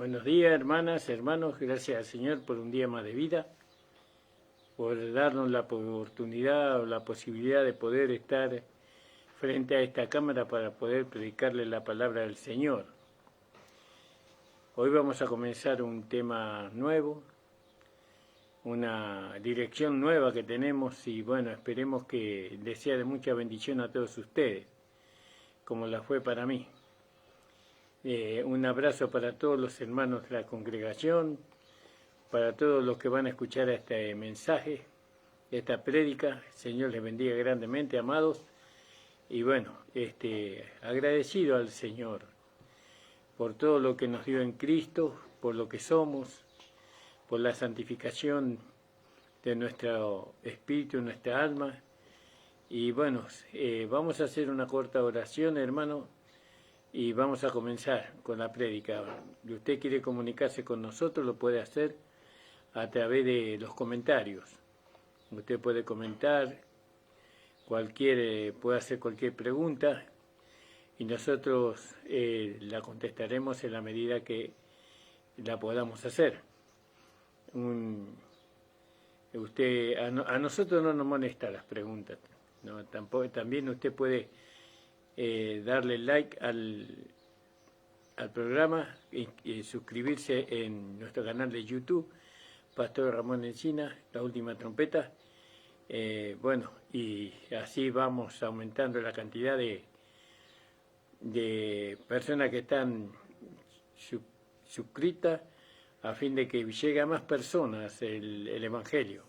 Buenos días, hermanas, hermanos. Gracias al Señor por un día más de vida, por darnos la oportunidad o la posibilidad de poder estar frente a esta cámara para poder predicarle la palabra del Señor. Hoy vamos a comenzar un tema nuevo, una dirección nueva que tenemos y bueno, esperemos que les sea de mucha bendición a todos ustedes, como la fue para mí. Un abrazo para todos los hermanos de la congregación, para todos los que van a escuchar este mensaje, esta prédica. El Señor les bendiga grandemente, amados. Y bueno, agradecido al Señor por todo lo que nos dio en Cristo, por lo que somos, por la santificación de nuestro espíritu, nuestra alma. Y bueno, vamos a hacer una corta oración, hermano. Y vamos a comenzar con la prédica. Si usted quiere comunicarse con nosotros, lo puede hacer a través de los comentarios. Usted puede comentar, puede hacer cualquier pregunta y nosotros la contestaremos en la medida que la podamos hacer. A nosotros no nos molestan las preguntas, ¿no? También usted puede darle like al programa y suscribirse en nuestro canal de YouTube, Pastor Ramón Encina, La Última Trompeta. Bueno, y así vamos aumentando la cantidad de personas que están suscritas a fin de que llegue a más personas el Evangelio.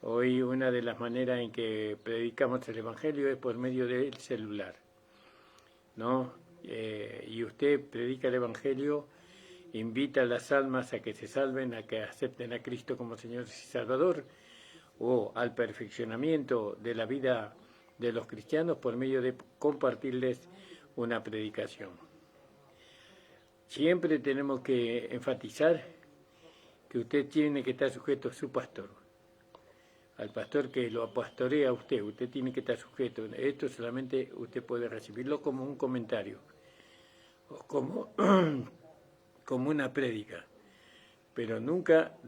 Hoy una de las maneras en que predicamos el Evangelio es por medio del celular, ¿no? Y usted predica el Evangelio, invita a las almas a que se salven, a que acepten a Cristo como Señor y Salvador, o al perfeccionamiento de la vida de los cristianos por medio de compartirles una predicación. Siempre tenemos que enfatizar que usted tiene que estar sujeto a su pastor, al pastor que lo pastorea a usted. Usted tiene que estar sujeto. Esto solamente usted puede recibirlo como un comentario o como una prédica, pero nunca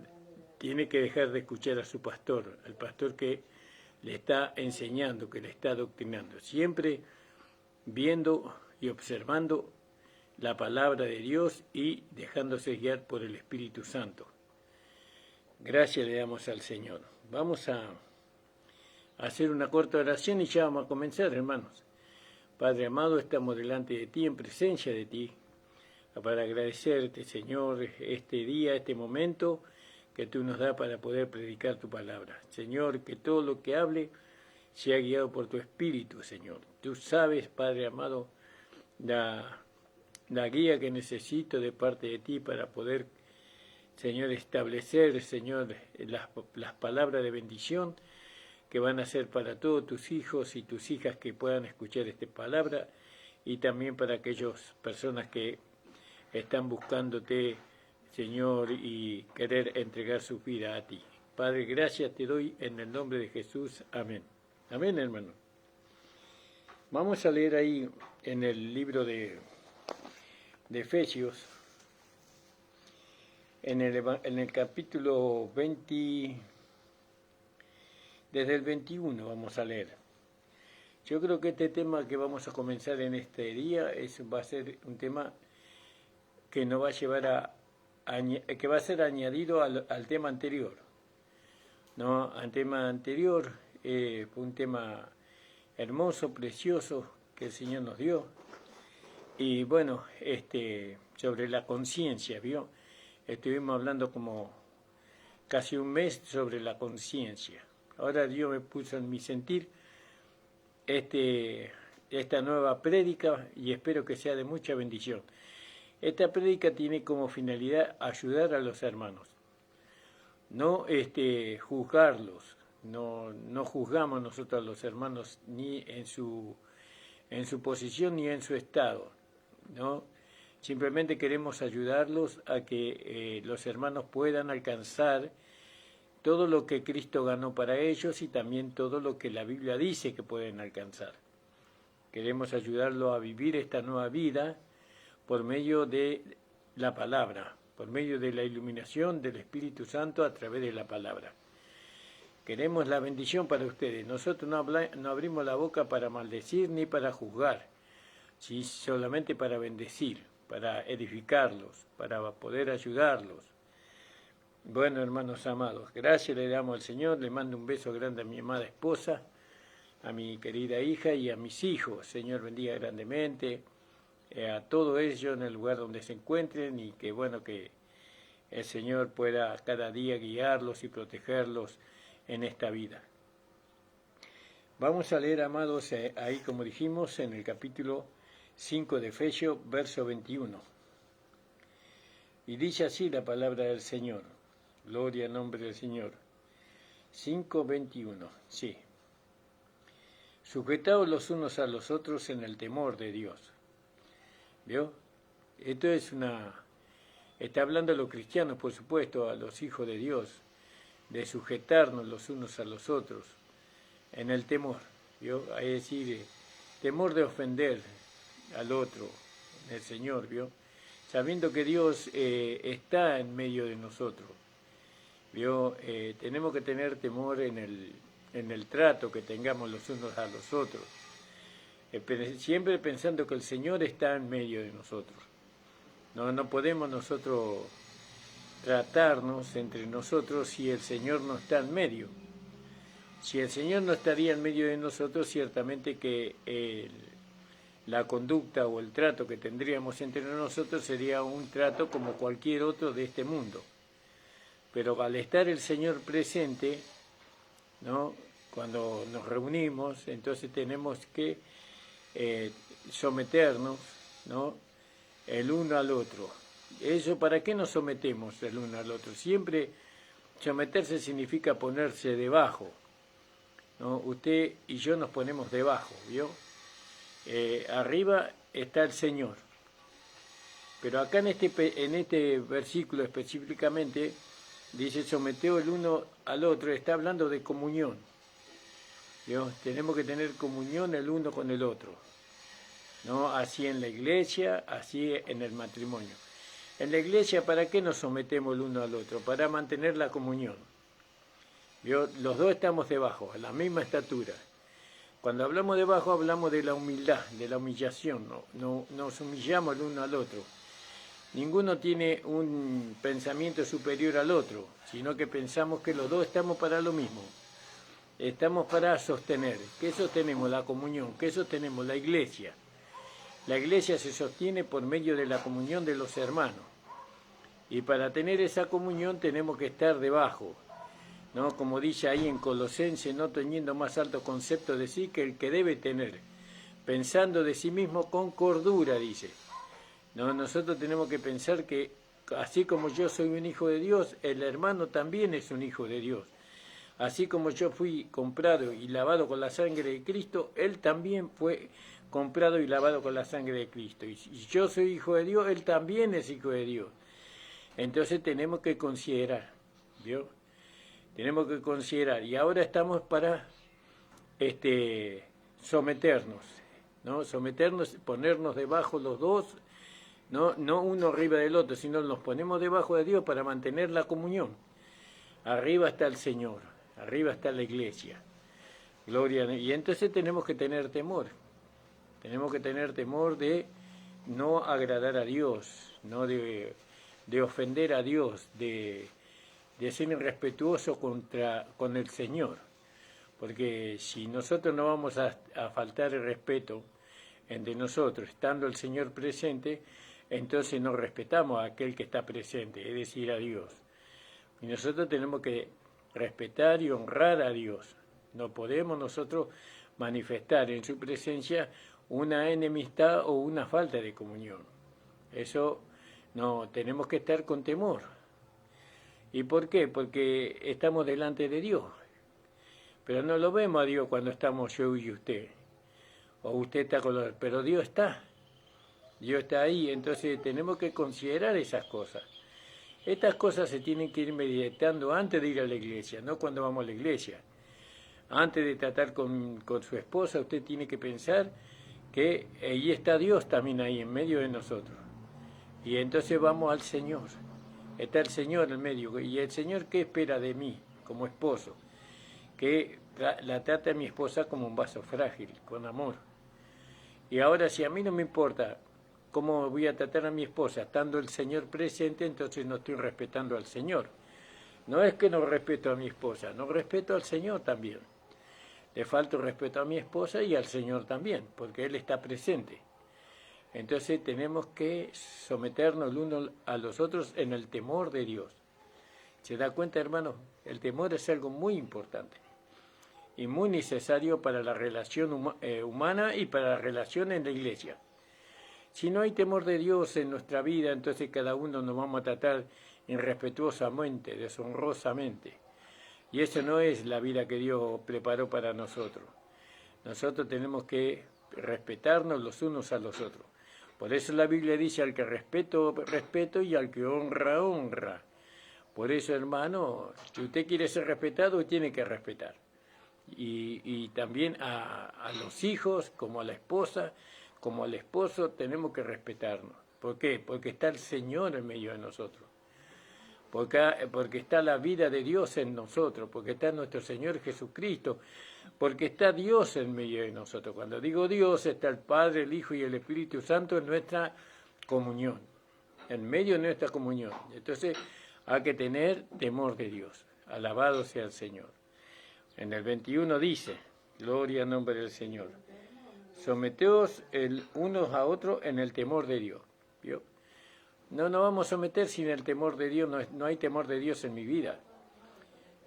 tiene que dejar de escuchar a su pastor, al pastor que le está enseñando, que le está adoctrinando, siempre viendo y observando la palabra de Dios y dejándose guiar por el Espíritu Santo. Gracias le damos al Señor. Vamos a hacer una corta oración y ya vamos a comenzar, hermanos. Padre amado, estamos delante de ti, en presencia de ti, para agradecerte, Señor, este día, este momento que tú nos das para poder predicar tu palabra. Señor, que todo lo que hable sea guiado por tu Espíritu, Señor. Tú sabes, Padre amado, la guía que necesito de parte de ti para poder, Señor, establecer, Señor, las palabras de bendición que van a ser para todos tus hijos y tus hijas que puedan escuchar esta palabra, y también para aquellas personas que están buscándote, Señor, y querer entregar su vida a ti. Padre, gracias te doy en el nombre de Jesús. Amén. Amén, hermano. Vamos a leer ahí en el libro de Efesios, en el capítulo 20, desde el 21 vamos a leer. Yo creo que este tema que vamos a comenzar en este día va a ser un tema que nos va a llevar que va a ser añadido al tema anterior, ¿no? Al tema anterior fue un tema hermoso, precioso que el Señor nos dio. Y bueno, sobre la conciencia, ¿vio? Estuvimos hablando como casi un mes sobre la conciencia. Ahora Dios me puso en mi sentir esta nueva prédica y espero que sea de mucha bendición. Esta prédica tiene como finalidad ayudar a los hermanos, no juzgarlos. No juzgamos nosotros a los hermanos ni en su posición ni en su estado, ¿no? Simplemente queremos ayudarlos a que los hermanos puedan alcanzar todo lo que Cristo ganó para ellos y también todo lo que la Biblia dice que pueden alcanzar. Queremos ayudarlos a vivir esta nueva vida por medio de la palabra, por medio de la iluminación del Espíritu Santo a través de la palabra. Queremos la bendición para ustedes. Nosotros no abrimos la boca para maldecir ni para juzgar, sino solamente para bendecir, para edificarlos, para poder ayudarlos. Bueno, hermanos amados, gracias le damos al Señor. Le mando un beso grande a mi amada esposa, a mi querida hija y a mis hijos. Señor, bendiga grandemente a todos ellos en el lugar donde se encuentren, y que bueno, que el Señor pueda cada día guiarlos y protegerlos en esta vida. Vamos a leer, amados, ahí como dijimos, en el capítulo 5 de Efesios, verso 21. Y dice así la palabra del Señor. Gloria al nombre del Señor. 5:21, sí. Sujetaos los unos a los otros en el temor de Dios. ¿Vio? Esto es está hablando a los cristianos, por supuesto, a los hijos de Dios, de sujetarnos los unos a los otros en el temor. ¿Vio? Es decir, temor de ofender al otro, el Señor, ¿vio? Sabiendo que Dios está en medio de nosotros. ¿Vio? Tenemos que tener temor en el trato que tengamos los unos a los otros, siempre pensando que el Señor está en medio de nosotros. No podemos nosotros tratarnos entre nosotros si el Señor no está en medio. Si el Señor no estaría en medio de nosotros, ciertamente que la conducta o el trato que tendríamos entre nosotros sería un trato como cualquier otro de este mundo. Pero al estar el Señor presente, ¿no?, cuando nos reunimos, entonces tenemos que someternos, ¿no?, el uno al otro. ¿Eso para qué nos sometemos el uno al otro? Siempre someterse significa ponerse debajo, ¿no? Usted y yo nos ponemos debajo, ¿vio? Arriba está el Señor. Pero acá en este versículo específicamente dice someteos el uno al otro, está hablando de comunión. ¿Vio? Tenemos que tener comunión el uno con el otro, ¿no? Así en la iglesia, así en el matrimonio. En la iglesia, ¿para qué nos sometemos el uno al otro? Para mantener la comunión. ¿Vio? Los dos estamos debajo, a la misma estatura. Cuando hablamos debajo, hablamos de la humildad, de la humillación, no nos humillamos el uno al otro. Ninguno tiene un pensamiento superior al otro, sino que pensamos que los dos estamos para lo mismo. Estamos para sostener. ¿Qué sostenemos? La comunión. ¿Qué sostenemos? La iglesia. La iglesia se sostiene por medio de la comunión de los hermanos. Y para tener esa comunión tenemos que estar debajo, ¿no? Como dice ahí en Colosenses, no teniendo más alto concepto de sí que el que debe tener, pensando de sí mismo con cordura, dice. No, nosotros tenemos que pensar que así como yo soy un hijo de Dios, el hermano también es un hijo de Dios. Así como yo fui comprado y lavado con la sangre de Cristo, él también fue comprado y lavado con la sangre de Cristo. Y si yo soy hijo de Dios, él también es hijo de Dios. Entonces tenemos que considerar, ¿vio? Tenemos que considerar. Y ahora estamos para someternos, ¿no? Someternos, ponernos debajo los dos, no uno arriba del otro, sino nos ponemos debajo de Dios para mantener la comunión. Arriba está el Señor, arriba está la iglesia. Gloria. Y entonces tenemos que tener temor. Tenemos que tener temor de no agradar a Dios, no de ofender a Dios, de ser irrespetuoso con el Señor. Porque si nosotros no vamos a faltar el respeto entre nosotros, estando el Señor presente, entonces no respetamos a aquel que está presente, es decir, a Dios. Y nosotros tenemos que respetar y honrar a Dios. No podemos nosotros manifestar en su presencia una enemistad o una falta de comunión. Eso no, tenemos que estar con temor. ¿Y por qué? Porque estamos delante de Dios. Pero no lo vemos a Dios cuando estamos yo y usted. O usted está con los... Pero Dios está. Dios está ahí. Entonces tenemos que considerar esas cosas. Estas cosas se tienen que ir meditando antes de ir a la iglesia, no cuando vamos a la iglesia. Antes de tratar con su esposa, usted tiene que pensar que ahí está Dios también ahí en medio de nosotros. Y entonces vamos al Señor. Está el Señor en medio. ¿Y el Señor qué espera de mí como esposo? Que la trate a mi esposa como un vaso frágil, con amor. Y ahora, si a mí no me importa cómo voy a tratar a mi esposa, estando el Señor presente, entonces no estoy respetando al Señor. No es que no respeto a mi esposa, no respeto al Señor también. Le falta respeto a mi esposa y al Señor también, porque Él está presente. Entonces tenemos que someternos el uno a los otros en el temor de Dios. ¿Se da cuenta, hermano? El temor es algo muy importante y muy necesario para la relación humana y para la relación en la iglesia. Si no hay temor de Dios en nuestra vida, entonces cada uno nos vamos a tratar irrespetuosamente, deshonrosamente. Y eso no es la vida que Dios preparó para nosotros. Nosotros tenemos que respetarnos los unos a los otros. Por eso la Biblia dice: al que respeto, respeto, y al que honra, honra. Por eso, hermano, si usted quiere ser respetado, tiene que respetar. Y también a los hijos, como a la esposa, como al esposo, tenemos que respetarnos. ¿Por qué? Porque está el Señor en medio de nosotros. Porque está la vida de Dios en nosotros, porque está nuestro Señor Jesucristo, porque está Dios en medio de nosotros. Cuando digo Dios, está el Padre, el Hijo y el Espíritu Santo en nuestra comunión, en medio de nuestra comunión. Entonces hay que tener temor de Dios. Alabado sea el Señor. En el 21 dice: gloria al nombre del Señor. Someteos unos a otros en el temor de Dios. ¿Vio? No nos vamos a someter sin el temor de Dios. No hay temor de Dios en mi vida.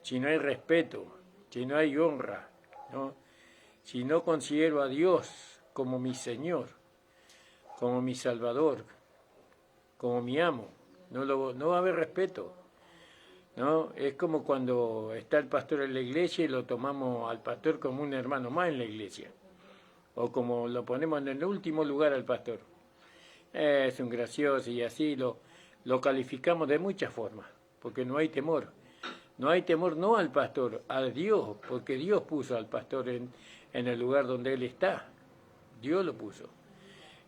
Si no hay respeto, si no hay honra, ¿no? Si no considero a Dios como mi Señor, como mi Salvador, como mi amo, no va a haber respeto, ¿no? Es como cuando está el pastor en la iglesia y lo tomamos al pastor como un hermano más en la iglesia, o como lo ponemos en el último lugar al pastor. Es un gracioso, y así lo calificamos de muchas formas, porque no hay temor. No hay temor no al pastor, a Dios, porque Dios puso al pastor en el lugar donde él está. Dios lo puso.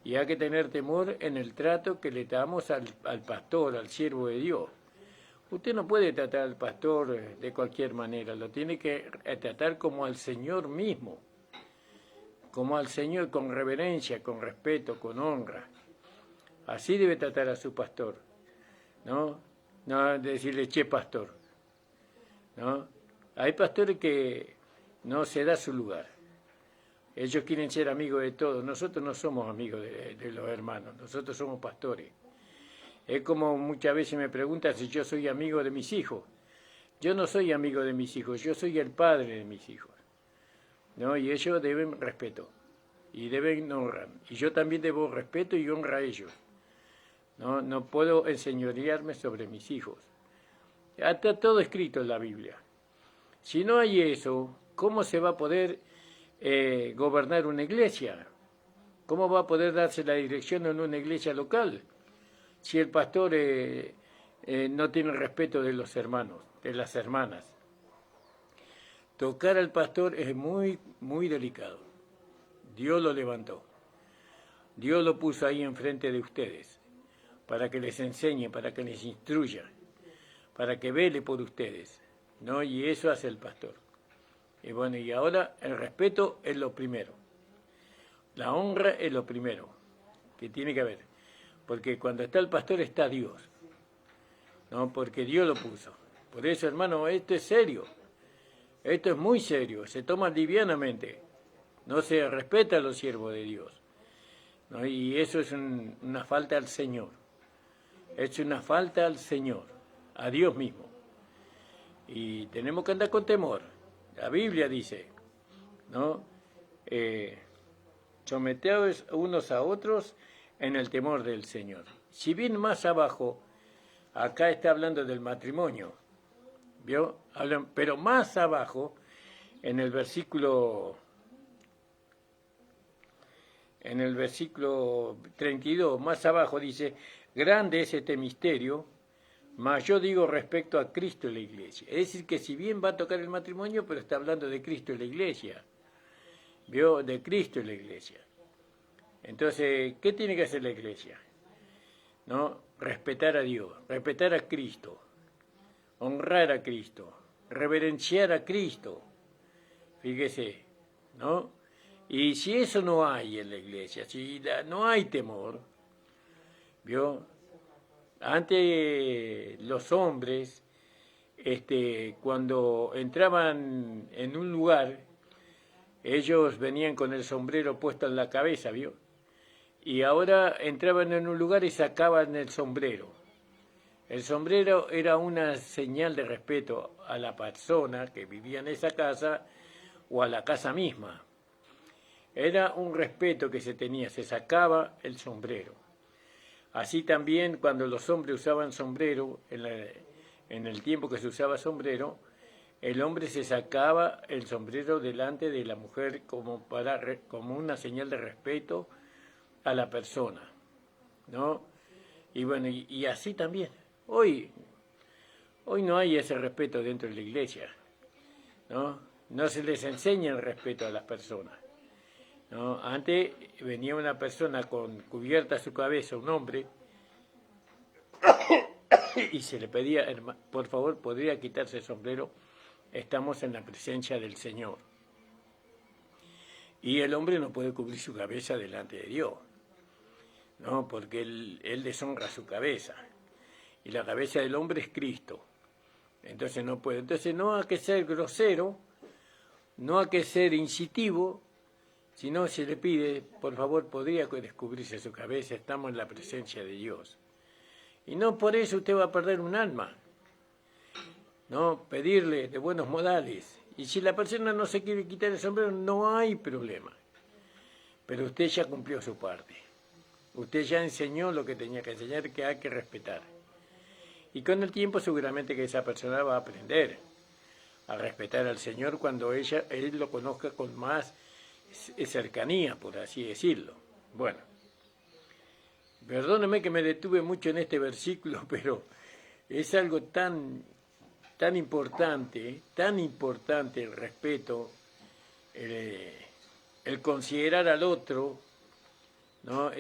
Y hay que tener temor en el trato que le damos al pastor, al siervo de Dios. Usted no puede tratar al pastor de cualquier manera, lo tiene que tratar como al Señor mismo, como al Señor, con reverencia, con respeto, con honra. Así debe tratar a su pastor, ¿no? No decirle: che, pastor, ¿no? Hay pastores que no se da su lugar. Ellos quieren ser amigos de todos. Nosotros no somos amigos de los hermanos, nosotros somos pastores. Es como muchas veces me preguntan si yo soy amigo de mis hijos. Yo no soy amigo de mis hijos, yo soy el padre de mis hijos, ¿no? Y ellos deben respeto y deben honrar. Y yo también debo respeto y honra a ellos. No puedo enseñorearme sobre mis hijos. Está todo escrito en la Biblia. Si no hay eso, ¿cómo se va a poder gobernar una iglesia? ¿Cómo va a poder darse la dirección en una iglesia local si el pastor no tiene respeto de los hermanos, de las hermanas? Tocar al pastor es muy, muy delicado. Dios lo levantó. Dios lo puso ahí enfrente de ustedes para que les enseñe, para que les instruya, para que vele por ustedes, ¿no? Y eso hace el pastor. Y bueno, y ahora el respeto es lo primero. La honra es lo primero que tiene que haber. Porque cuando está el pastor está Dios, ¿no? Porque Dios lo puso. Por eso, hermano, esto es serio. Esto es muy serio. Se toma livianamente. No se respeta a los siervos de Dios, ¿no? Y eso es una falta al Señor. Es una falta al Señor, a Dios mismo. Y tenemos que andar con temor. La Biblia dice, ¿no? Someteos unos a otros en el temor del Señor. Si bien más abajo, acá está hablando del matrimonio, ¿vio? Pero más abajo, en el versículo 32, más abajo dice: grande es este misterio, mas yo digo respecto a Cristo y la iglesia. Es decir, que si bien va a tocar el matrimonio, pero está hablando de Cristo y la iglesia. ¿Vio? De Cristo y la iglesia. Entonces, ¿qué tiene que hacer la iglesia? ¿no? Respetar a Dios, respetar a Cristo, honrar a Cristo, reverenciar a Cristo. Fíjese, ¿no? Y si eso no hay en la iglesia, si no hay temor, ¿vio? Antes los hombres, cuando entraban en un lugar, ellos venían con el sombrero puesto en la cabeza, ¿vio? Y ahora entraban en un lugar y sacaban el sombrero. El sombrero era una señal de respeto a la persona que vivía en esa casa o a la casa misma. Era un respeto que se tenía, se sacaba el sombrero. Así también cuando los hombres usaban sombrero, en el tiempo que se usaba sombrero, el hombre se sacaba el sombrero delante de la mujer como una señal de respeto a la persona, ¿no? Y bueno, y así también. Hoy no hay ese respeto dentro de la iglesia, ¿no? No se les enseña el respeto a las personas, ¿no? Antes venía una persona con cubierta su cabeza, un hombre, y se le pedía, por favor, ¿podría quitarse el sombrero? Estamos en la presencia del Señor. Y el hombre no puede cubrir su cabeza delante de Dios, ¿no? Porque él deshonra su cabeza. Y la cabeza del hombre es Cristo. Entonces no puede. Entonces no hay que ser grosero, no hay que ser incisivo, sino se le pide, por favor, ¿podría descubrirse su cabeza? Estamos en la presencia de Dios. Y no por eso usted va a perder un alma, ¿no? Pedirle de buenos modales. Y si la persona no se quiere quitar el sombrero, no hay problema. Pero usted ya cumplió su parte. Usted ya enseñó lo que tenía que enseñar, que hay que respetar. Y con el tiempo seguramente que esa persona va a aprender a respetar al Señor cuando él lo conozca con más cercanía, por así decirlo. Bueno, perdóneme que me detuve mucho en este versículo, pero es algo tan importante el respeto, el considerar al otro, ¿no?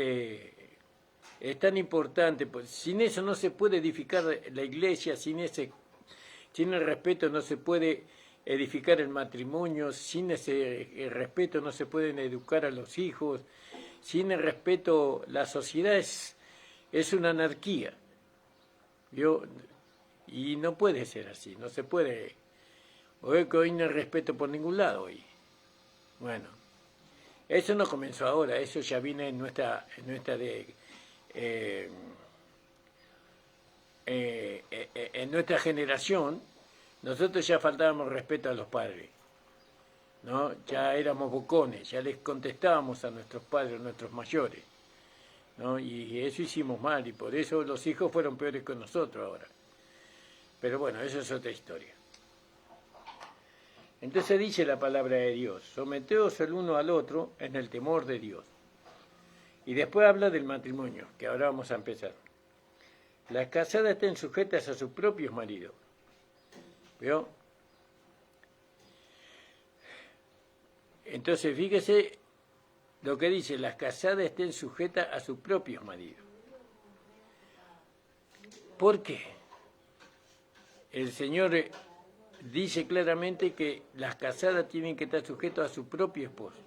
Es tan importante, pues sin eso no se puede edificar la iglesia, sin el respeto no se puede edificar el matrimonio, sin ese respeto no se pueden educar a los hijos, sin el respeto la sociedad es una anarquía. Y no puede ser así, no se puede. Hoy no hay respeto por ningún lado hoy. Bueno, eso no comenzó ahora, eso ya viene en nuestra generación. Nosotros ya faltábamos respeto a los padres, ¿no? Ya éramos bocones, ya les contestábamos a nuestros padres, a nuestros mayores, ¿no? Y eso hicimos mal, y por eso los hijos fueron peores que nosotros ahora. Pero bueno, eso es otra historia. Entonces dice la palabra de Dios, someteos el uno al otro en el temor de Dios. Y después habla del matrimonio, que ahora vamos a empezar. Las casadas estén sujetas a sus propios maridos. ¿Vio? Entonces, fíjese lo que dice, las casadas estén sujetas a sus propios maridos. ¿Por qué? El Señor dice claramente que las casadas tienen que estar sujetas a su propio esposo.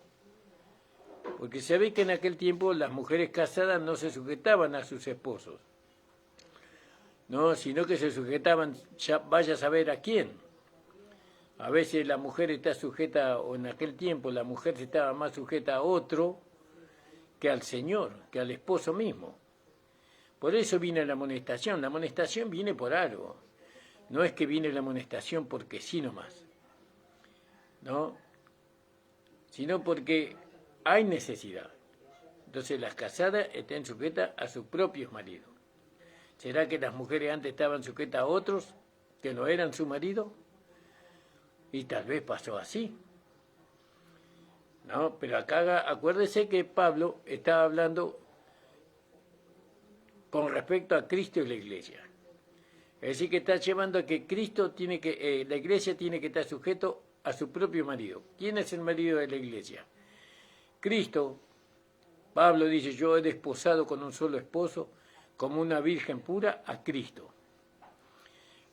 Porque se ve que en aquel tiempo las mujeres casadas no se sujetaban a sus esposos, no, sino que se sujetaban, ya vaya a saber a quién. A veces la mujer está sujeta, o en aquel tiempo la mujer estaba más sujeta a otro que al Señor, que al esposo mismo. Por eso viene la amonestación. La amonestación viene por algo. No es que viene la amonestación porque sí nomás, ¿no? Sino porque hay necesidad. Entonces las casadas estén sujetas a sus propios maridos. ¿Será que las mujeres antes estaban sujetas a otros que no eran su marido? Y tal vez pasó así. No, pero acá acuérdese que Pablo estaba hablando con respecto a Cristo y la iglesia. Es decir, que está llevando a que la iglesia tiene que estar sujeto a su propio marido. ¿Quién es el marido de la iglesia? Cristo. Pablo dice, yo he desposado con un solo esposo, como una virgen pura a Cristo.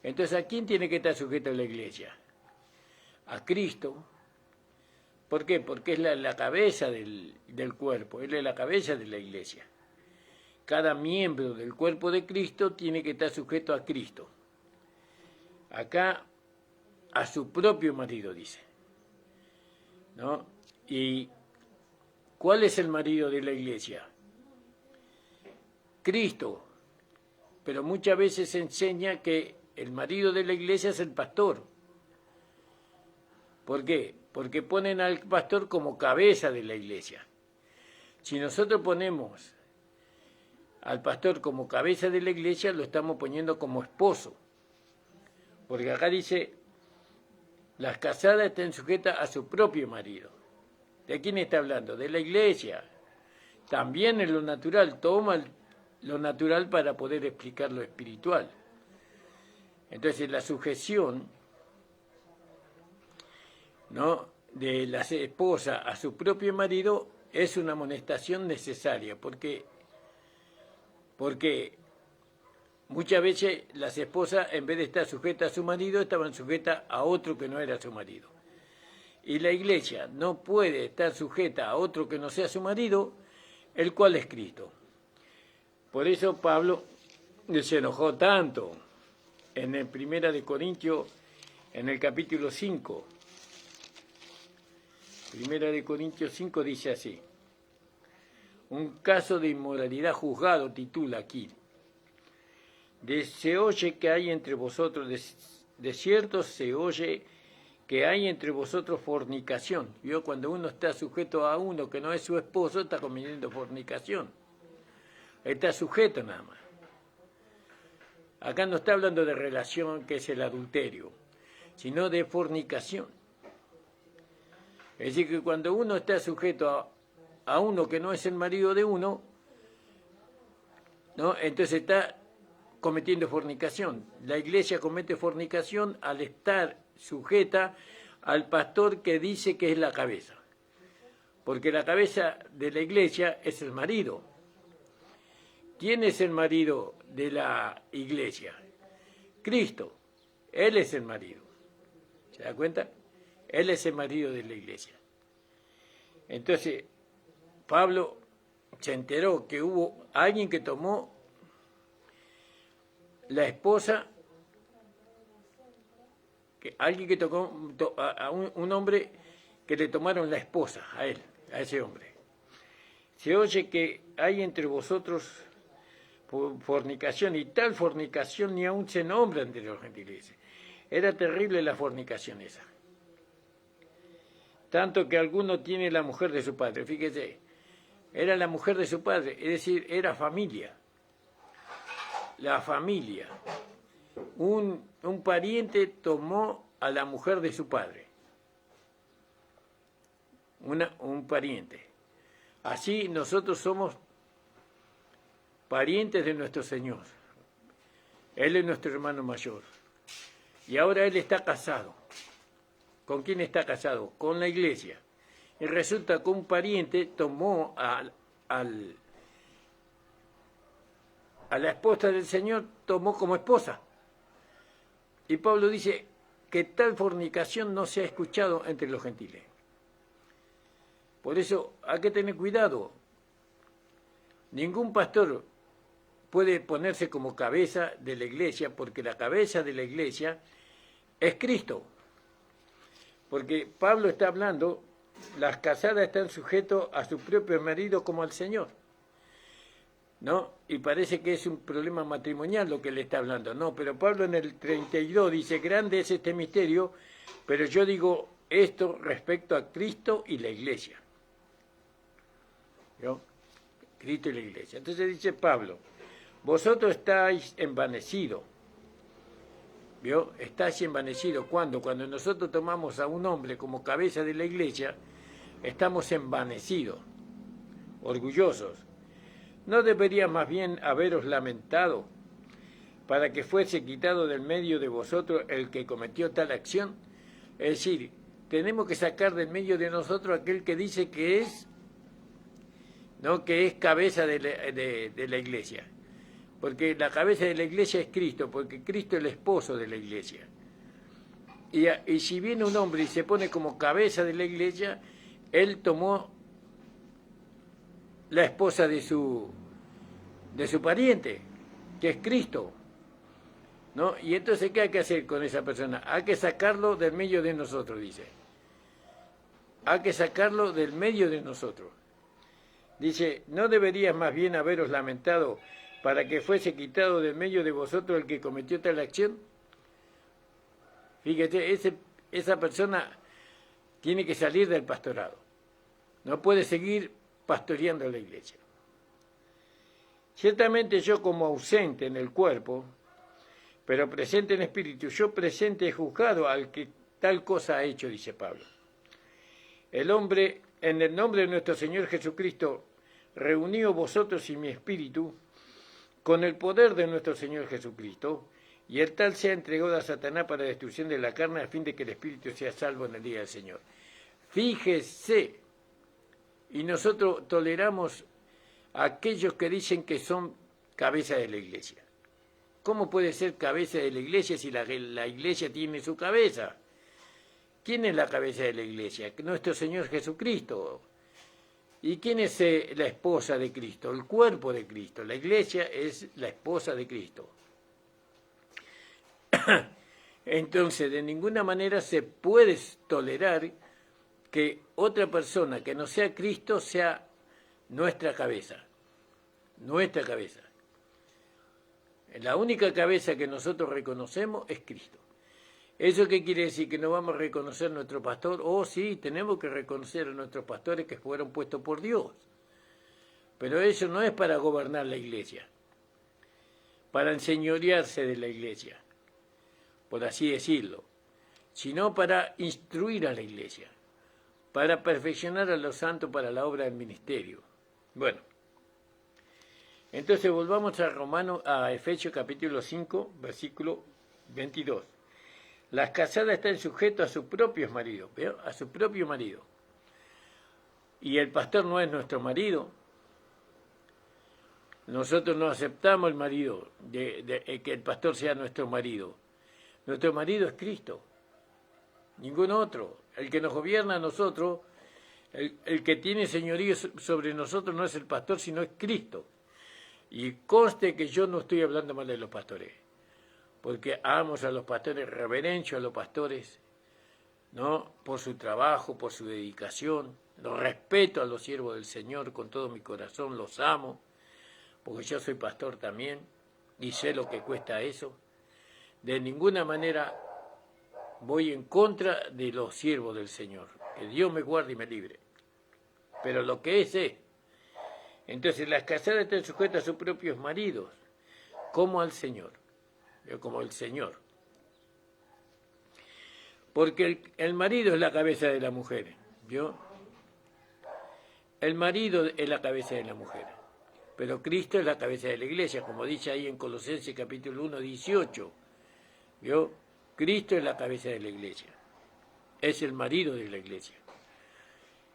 Entonces, ¿a quién tiene que estar sujeto la iglesia? A Cristo. ¿Por qué? Porque es la cabeza del cuerpo, Él es la cabeza de la iglesia. Cada miembro del cuerpo de Cristo tiene que estar sujeto a Cristo. Acá, a su propio marido, dice. ¿No? ¿Y cuál es el marido de la iglesia? Cristo. Pero muchas veces se enseña que el marido de la iglesia es el pastor. ¿Por qué? Porque ponen al pastor como cabeza de la iglesia. Si nosotros ponemos al pastor como cabeza de la iglesia, lo estamos poniendo como esposo. Porque acá dice, las casadas estén sujetas a su propio marido. ¿De quién está hablando? De la iglesia. También en lo natural, toma lo natural para poder explicar lo espiritual. Entonces la sujeción, ¿no?, de la esposa a su propio marido es una amonestación necesaria, porque muchas veces las esposas, en vez de estar sujetas a su marido, estaban sujetas a otro que no era su marido. Y la iglesia no puede estar sujeta a otro que no sea su marido, el cual es Cristo. Por eso Pablo se enojó tanto en el 1 de Corintios, en el capítulo 5. 1 de Corintios 5 dice así: un caso de inmoralidad juzgado, titula aquí. Se oye que hay entre vosotros, de cierto se oye que hay entre vosotros fornicación. ¿Vio? Cuando uno está sujeto a uno que no es su esposo, está cometiendo fornicación. Está sujeto nada más. Acá no está hablando de relación, que es el adulterio, sino de fornicación. Es decir, que cuando uno está sujeto a uno que no es el marido de uno, ¿no?, entonces está cometiendo fornicación. La iglesia comete fornicación al estar sujeta al pastor que dice que es la cabeza. Porque la cabeza de la iglesia es el marido. ¿Quién es el marido de la iglesia? Cristo. Él es el marido. ¿Se da cuenta? Él es el marido de la iglesia. Entonces, Pablo se enteró que hubo alguien que tomó la esposa, alguien que tocó a un hombre que le tomaron la esposa a él, a ese hombre. Se oye que hay entre vosotros fornicación, y tal fornicación ni aún se nombra entre los gentiles. Era terrible la fornicación esa. Tanto que alguno tiene la mujer de su padre. Fíjese, era la mujer de su padre, es decir, era familia. La familia. Un pariente tomó a la mujer de su padre. Un pariente. Así nosotros somos parientes de nuestro Señor. Él es nuestro hermano mayor. Y ahora él está casado. ¿Con quién está casado? Con la iglesia. Y resulta que un pariente tomó a la esposa del Señor, tomó como esposa. Y Pablo dice que tal fornicación no se ha escuchado entre los gentiles. Por eso hay que tener cuidado. Ningún pastor puede ponerse como cabeza de la iglesia, porque la cabeza de la iglesia es Cristo. Porque Pablo está hablando, las casadas están sujetas a su propio marido como al Señor, ¿no? Y parece que es un problema matrimonial lo que le está hablando. No, pero Pablo en el 32 dice, grande es este misterio, pero yo digo esto respecto a Cristo y la iglesia. ¿Vio? Cristo y la iglesia. Entonces dice Pablo, vosotros estáis envanecidos. ¿Vio? Estáis envanecidos. ¿Cuándo? Cuando nosotros tomamos a un hombre como cabeza de la iglesia, estamos envanecidos, orgullosos. ¿No debería más bien haberos lamentado para que fuese quitado del medio de vosotros el que cometió tal acción? Es decir, tenemos que sacar del medio de nosotros aquel que dice que es, ¿no?, que es cabeza de la iglesia. porque la cabeza de la iglesia es Cristo, porque Cristo es el esposo de la iglesia. Y si viene un hombre y se pone como cabeza de la iglesia, él tomó la esposa de su pariente, que es Cristo, ¿no? Y entonces, ¿qué hay que hacer con esa persona? Hay que sacarlo del medio de nosotros, dice. Hay que sacarlo del medio de nosotros. Dice, ¿no deberías más bien haberos lamentado para que fuese quitado del medio de vosotros el que cometió tal acción? Fíjate, esa persona tiene que salir del pastorado. No puede seguir pastoreando la iglesia. Ciertamente yo como ausente en el cuerpo, pero presente en espíritu, yo presente he juzgado al que tal cosa ha hecho, dice Pablo. El hombre, en el nombre de nuestro Señor Jesucristo, reunió vosotros y mi espíritu con el poder de nuestro Señor Jesucristo, y el tal se ha entregado a Satanás para la destrucción de la carne, a fin de que el espíritu sea salvo en el día del Señor. Fíjese, y nosotros toleramos a aquellos que dicen que son cabeza de la iglesia. ¿Cómo puede ser cabeza de la iglesia si la iglesia tiene su cabeza? ¿Quién es la cabeza de la iglesia? Nuestro Señor Jesucristo. ¿Y quién es la esposa de Cristo? El cuerpo de Cristo. La iglesia es la esposa de Cristo. Entonces, de ninguna manera se puede tolerar que otra persona que no sea Cristo sea nuestra cabeza. Nuestra cabeza. La única cabeza que nosotros reconocemos es Cristo. ¿Eso qué quiere decir? ¿Que no vamos a reconocer a nuestro pastor? Oh, sí, tenemos que reconocer a nuestros pastores que fueron puestos por Dios. Pero eso no es para gobernar la iglesia, para enseñorearse de la iglesia, por así decirlo, sino para instruir a la iglesia, para perfeccionar a los santos para la obra del ministerio. Bueno, entonces volvamos a Efesios capítulo 5, versículo 22. Las casadas están sujetas a sus propios maridos, ¿veo? A su propio marido. Y el pastor no es nuestro marido. Nosotros no aceptamos el marido, que el pastor sea nuestro marido. Nuestro marido es Cristo, ningún otro. El que nos gobierna a nosotros, el que tiene señorío sobre nosotros no es el pastor, sino es Cristo. Y conste que yo no estoy hablando mal de los pastores, porque amo a los pastores, reverencio a los pastores, ¿no? Por su trabajo, por su dedicación, los respeto a los siervos del Señor con todo mi corazón, los amo, porque yo soy pastor también y sé lo que cuesta eso. De ninguna manera voy en contra de los siervos del Señor, que Dios me guarde y me libre. Pero lo que es. Entonces las casadas están sujetas a sus propios maridos, como al Señor, como el Señor. Porque el marido es la cabeza de la mujer, ¿vio? El marido es la cabeza de la mujer, pero Cristo es la cabeza de la iglesia, como dice ahí en Colosenses capítulo 1, 18, ¿vio? Cristo es la cabeza de la iglesia, es el marido de la iglesia.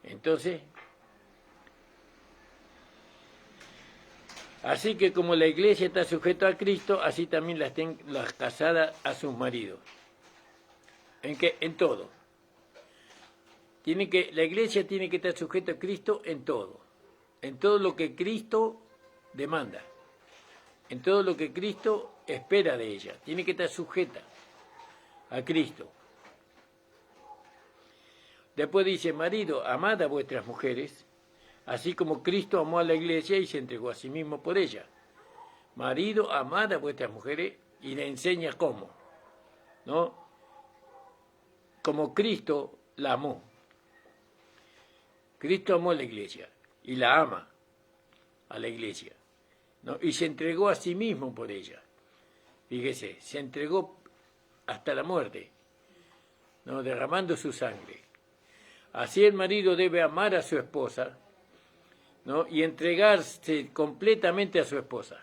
Entonces, así que como la iglesia está sujeta a Cristo, así también las casadas a sus maridos. ¿En qué? En todo. La iglesia tiene que estar sujeta a Cristo en todo lo que Cristo demanda, en todo lo que Cristo espera de ella. Tiene que estar sujeta a Cristo. Después dice, marido, amad a vuestras mujeres, así como Cristo amó a la iglesia y se entregó a sí mismo por ella. Marido, amad a vuestras mujeres, y le enseña cómo, ¿no? Como Cristo la amó. Cristo amó a la iglesia y la ama a la iglesia, ¿no? Y se entregó a sí mismo por ella. Fíjese, se entregó hasta la muerte, ¿no? Derramando su sangre. Así el marido debe amar a su esposa, ¿no? Y entregarse completamente a su esposa.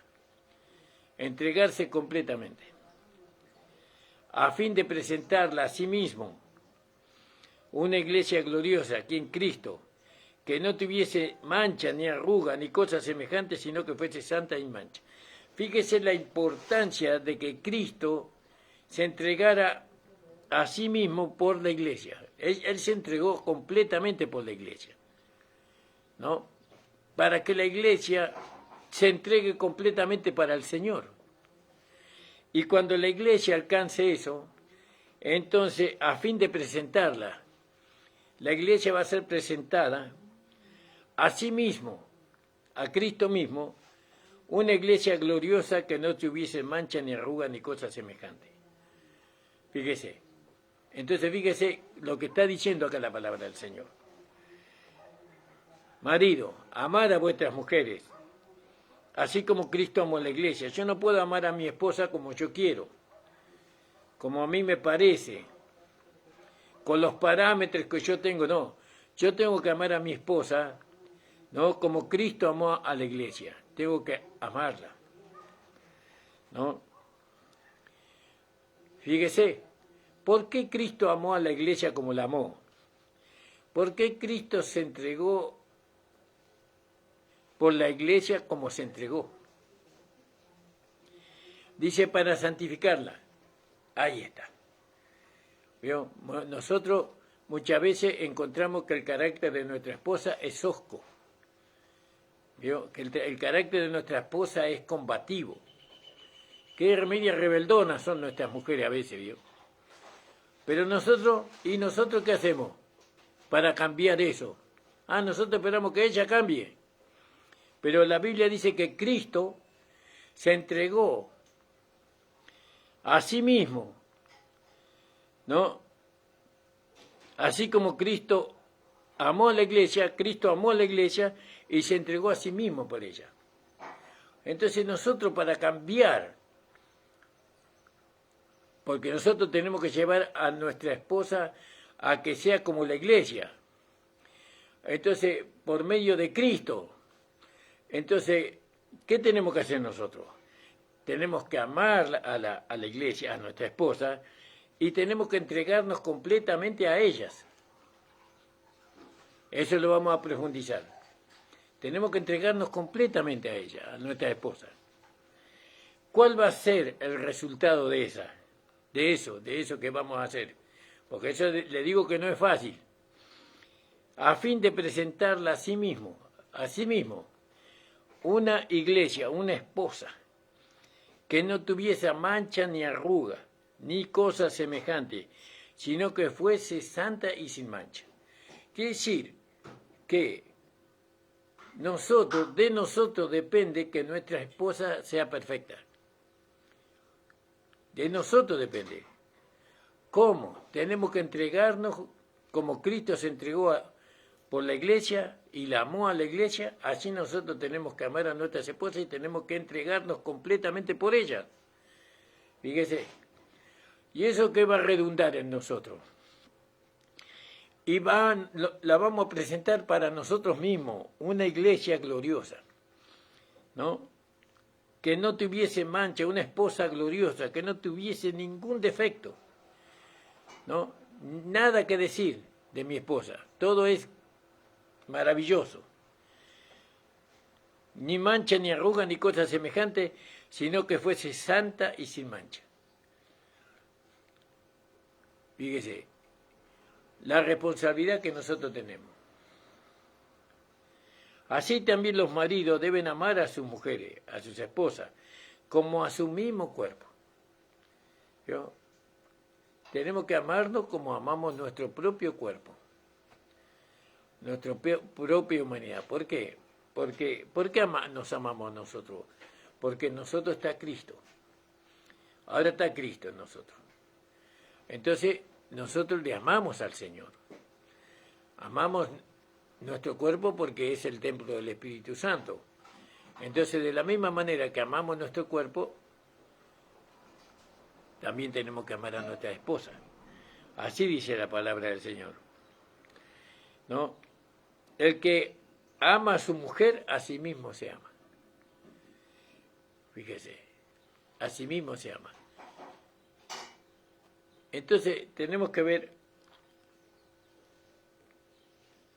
Entregarse completamente. A fin de presentarla a sí mismo una iglesia gloriosa aquí en Cristo, que no tuviese mancha, ni arruga, ni cosa semejante, sino que fuese santa y mancha. Fíjese la importancia de que Cristo se entregara a sí mismo por la iglesia. Él se entregó completamente por la iglesia, ¿no? Para que la iglesia se entregue completamente para el Señor. Y cuando la iglesia alcance eso, entonces, a fin de presentarla, la iglesia va a ser presentada a sí mismo, a Cristo mismo, una iglesia gloriosa que no tuviese mancha ni arruga ni cosa semejante. Fíjese. Entonces, fíjese lo que está diciendo acá la palabra del Señor. Marido, amad a vuestras mujeres, así como Cristo amó a la iglesia. Yo no puedo amar a mi esposa como yo quiero, como a mí me parece, con los parámetros que yo tengo, no. Yo tengo que amar a mi esposa, ¿no? Como Cristo amó a la iglesia. Tengo que amarla, ¿no? Fíjese, ¿por qué Cristo amó a la iglesia como la amó? ¿Por qué Cristo se entregó por la iglesia como se entregó? Dice, para santificarla. Ahí está. ¿Vio? Nosotros muchas veces encontramos que el carácter de nuestra esposa es hosco. ¿Vio? Que el carácter de nuestra esposa es combativo. Qué medias rebeldonas son nuestras mujeres a veces, ¿vio? Pero nosotros qué hacemos para cambiar eso? Nosotros esperamos que ella cambie. Pero la Biblia dice que Cristo se entregó a sí mismo, ¿no? Así como Cristo amó a la iglesia, Cristo amó a la iglesia y se entregó a sí mismo por ella. Entonces nosotros para cambiar, porque nosotros tenemos que llevar a nuestra esposa a que sea como la iglesia. Entonces, por medio de Cristo. Entonces, ¿qué tenemos que hacer nosotros? Tenemos que amar a la iglesia, a nuestra esposa, y tenemos que entregarnos completamente a ellas. Eso lo vamos a profundizar. Tenemos que entregarnos completamente a ella, a nuestra esposa. ¿Cuál va a ser el resultado de eso que vamos a hacer? Porque eso le digo que no es fácil. A fin de presentarla a sí mismo, una iglesia, una esposa, que no tuviese mancha ni arruga, ni cosa semejante, sino que fuese santa y sin mancha. Quiere decir que de nosotros depende que nuestra esposa sea perfecta. De nosotros depende. ¿Cómo? Tenemos que entregarnos como Cristo se entregó por la iglesia y la amó a la iglesia, así nosotros tenemos que amar a nuestras esposas y tenemos que entregarnos completamente por ellas. Fíjese. ¿Y eso qué va a redundar en nosotros? Y la vamos a presentar para nosotros mismos, una iglesia gloriosa, ¿no? Que no tuviese mancha, una esposa gloriosa, que no tuviese ningún defecto, ¿no? Nada que decir de mi esposa, todo es maravilloso. Ni mancha, ni arruga, ni cosa semejante, sino que fuese santa y sin mancha. Fíjese, la responsabilidad que nosotros tenemos. Así también los maridos deben amar a sus mujeres, a sus esposas, como a su mismo cuerpo. ¿Vio? Tenemos que amarnos como amamos nuestro propio cuerpo, nuestra propia humanidad. ¿Por qué? ¿Por qué nos amamos nosotros? Porque en nosotros está Cristo. Ahora está Cristo en nosotros. Entonces, nosotros le amamos al Señor. Amamos nuestro cuerpo porque es el templo del Espíritu Santo. Entonces, de la misma manera que amamos nuestro cuerpo, también tenemos que amar a nuestra esposa. Así dice la palabra del Señor, ¿no? El que ama a su mujer, a sí mismo se ama. Fíjese, a sí mismo se ama. Entonces, tenemos que ver,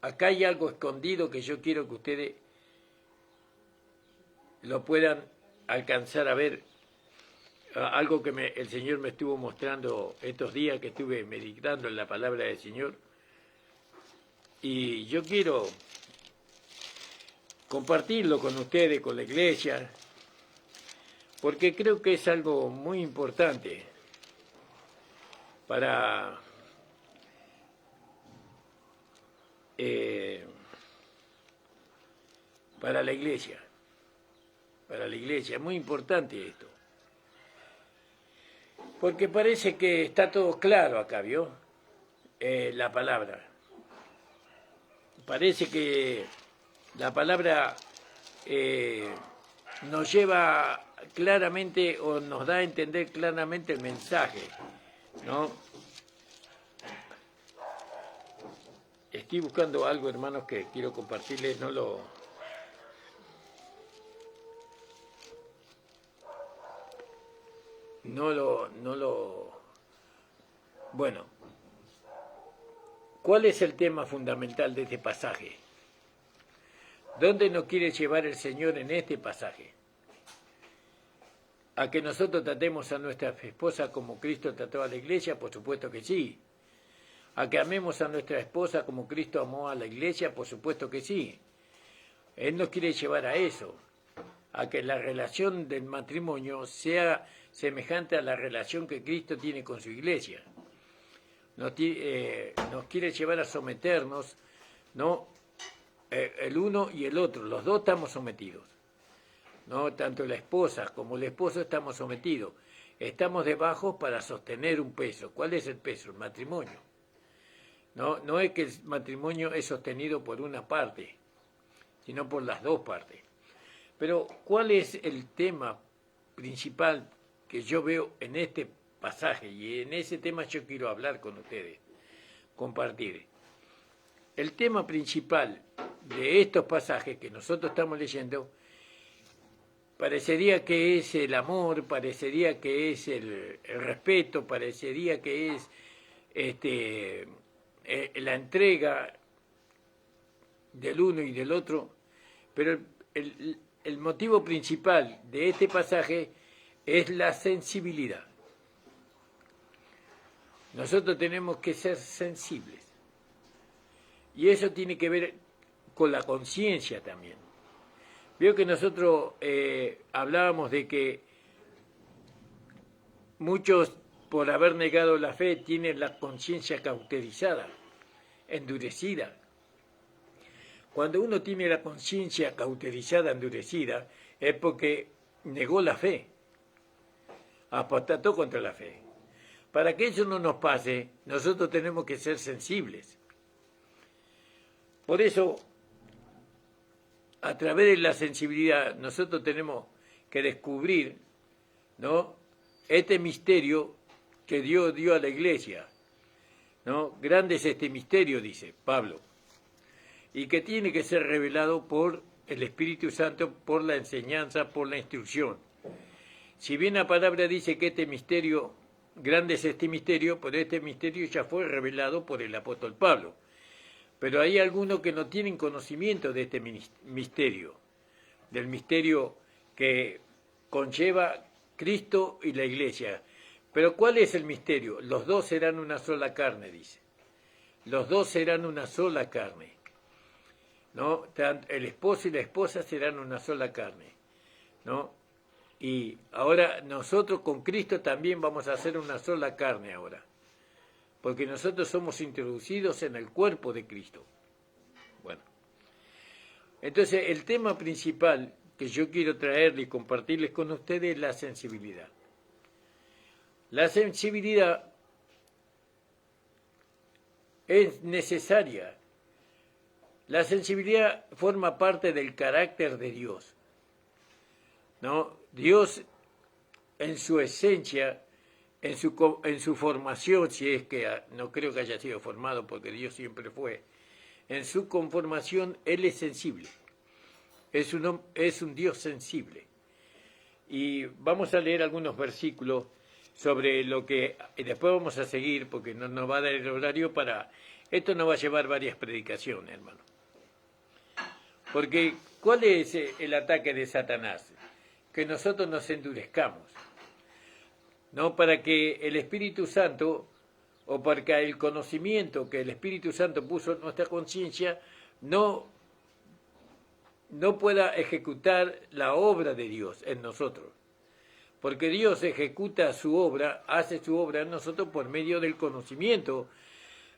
acá hay algo escondido que yo quiero que ustedes lo puedan alcanzar a ver algo que el Señor me estuvo mostrando estos días que estuve meditando en la palabra del Señor. Y yo quiero compartirlo con ustedes, con la iglesia, porque creo que es algo muy importante para la iglesia. Para la iglesia, es muy importante esto. Porque parece que está todo claro acá, ¿vio? La palabra. Parece que la palabra nos lleva claramente o nos da a entender claramente el mensaje, ¿no? Estoy buscando algo, hermanos, que quiero compartirles, Bueno, ¿cuál es el tema fundamental de este pasaje? ¿Dónde nos quiere llevar el Señor en este pasaje? ¿A que nosotros tratemos a nuestra esposa como Cristo trató a la iglesia? Por supuesto que sí. ¿A que amemos a nuestra esposa como Cristo amó a la iglesia? Por supuesto que sí. Él nos quiere llevar a eso, a que la relación del matrimonio sea semejante a la relación que Cristo tiene con su iglesia. Nos quiere llevar a someternos, ¿no? El uno y el otro, los dos estamos sometidos, ¿no? Tanto la esposa como el esposo estamos sometidos. Estamos debajo para sostener un peso. ¿Cuál es el peso? El matrimonio. No es que el matrimonio es sostenido por una parte, sino por las dos partes. Pero, ¿cuál es el tema principal que yo veo en este pasaje? Y en ese tema yo quiero hablar con ustedes, compartir. El tema principal de estos pasajes que nosotros estamos leyendo parecería que es el amor, parecería que es el respeto, parecería que es la entrega del uno y del otro, pero el motivo principal de este pasaje es la sensibilidad. Nosotros tenemos que ser sensibles. Y eso tiene que ver con la conciencia también. Veo que nosotros hablábamos de que muchos, por haber negado la fe, tienen la conciencia cauterizada, endurecida. Cuando uno tiene la conciencia cauterizada, endurecida, es porque negó la fe, apostató contra la fe. Para que eso no nos pase, nosotros tenemos que ser sensibles. Por eso, a través de la sensibilidad, nosotros tenemos que descubrir, ¿no?, este misterio que Dios dio a la iglesia, ¿no? Grande es este misterio, dice Pablo, y que tiene que ser revelado por el Espíritu Santo, por la enseñanza, por la instrucción. Si bien la palabra dice que este misterio, grande es este misterio, pero este misterio ya fue revelado por el apóstol Pablo. Pero hay algunos que no tienen conocimiento de este misterio, del misterio que conlleva Cristo y la iglesia. Pero ¿cuál es el misterio? Los dos serán una sola carne, dice. Los dos serán una sola carne, ¿no? El esposo y la esposa serán una sola carne, ¿no? Y ahora nosotros con Cristo también vamos a ser una sola carne ahora, porque nosotros somos introducidos en el cuerpo de Cristo. Bueno, entonces el tema principal que yo quiero traerle y compartirles con ustedes es la sensibilidad. La sensibilidad es necesaria. La sensibilidad forma parte del carácter de Dios, ¿no? Dios, en su esencia, en su formación, si es que no creo que haya sido formado porque Dios siempre fue, en su conformación Él es sensible, es un Dios sensible. Y vamos a leer algunos versículos sobre lo que, y después vamos a seguir porque no nos va a dar el horario para, esto nos va a llevar varias predicaciones, hermano. Porque, ¿cuál es el ataque de Satanás? que nosotros nos endurezcamos, no para que el Espíritu Santo, o para que el conocimiento que el Espíritu Santo puso en nuestra conciencia, no pueda ejecutar la obra de Dios en nosotros. Porque Dios ejecuta su obra, hace su obra en nosotros por medio del conocimiento,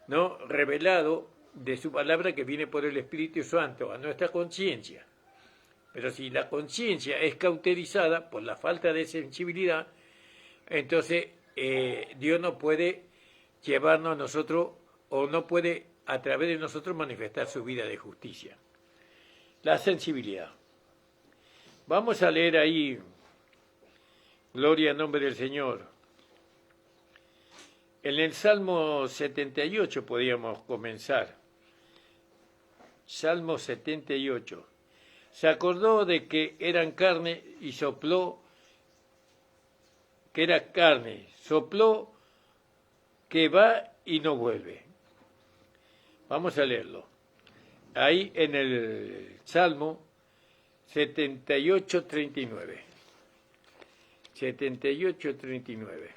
¿no?, revelado de su palabra, que viene por el Espíritu Santo a nuestra conciencia. Pero si la conciencia es cauterizada por la falta de sensibilidad, entonces Dios no puede llevarnos a nosotros, o no puede a través de nosotros manifestar su vida de justicia. La sensibilidad. Vamos a leer ahí, gloria al nombre del Señor. En el Salmo 78 podíamos comenzar. Salmo 78. Se acordó de que eran carne y sopló que era carne. Sopló que va y no vuelve. Vamos a leerlo. Ahí en el Salmo 78, 39. 78, 39.